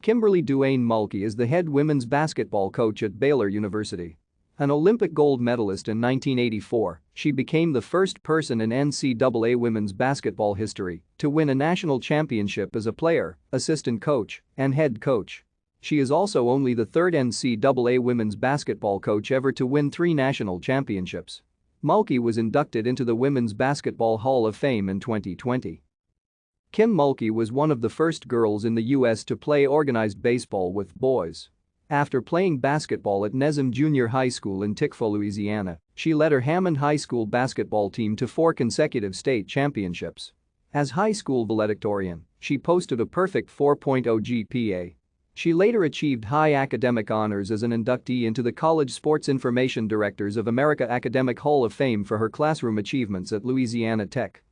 Kimberly Duane Mulkey is the head women's basketball coach at Baylor University. An Olympic gold medalist in 1984, she became the first person in NCAA women's basketball history to win a national championship as a player, assistant coach, and head coach. She is also only the third NCAA women's basketball coach ever to win 3 national championships. Mulkey was inducted into the Women's Basketball Hall of Fame in 2020. Kim Mulkey was one of the first girls in the U.S. to play organized baseball with boys. After playing basketball at Nesum Junior High School in Tickfaw, Louisiana, she led her Hammond High School basketball team to 4 consecutive state championships. As high school valedictorian, she posted a perfect 4.0 GPA. She later achieved high academic honors as an inductee into the College Sports Information Directors of America Academic Hall of Fame for her classroom achievements at Louisiana Tech.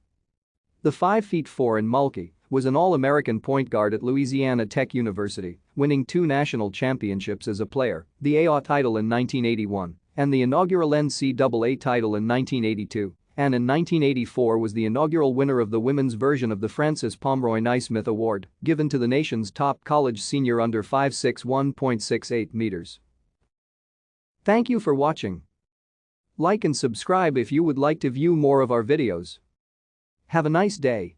The 5'4" in Mulkey was an All-American point guard at Louisiana Tech University, winning 2 national championships as a player, the AAU title in 1981 and the inaugural NCAA title in 1982, and in 1984 was the inaugural winner of the women's version of the Francis Pomeroy Naismith Award, given to the nation's top college senior under 5'6" 1.68 meters. Thank you for watching. Like and subscribe if you would like to view more of our videos. Have a nice day.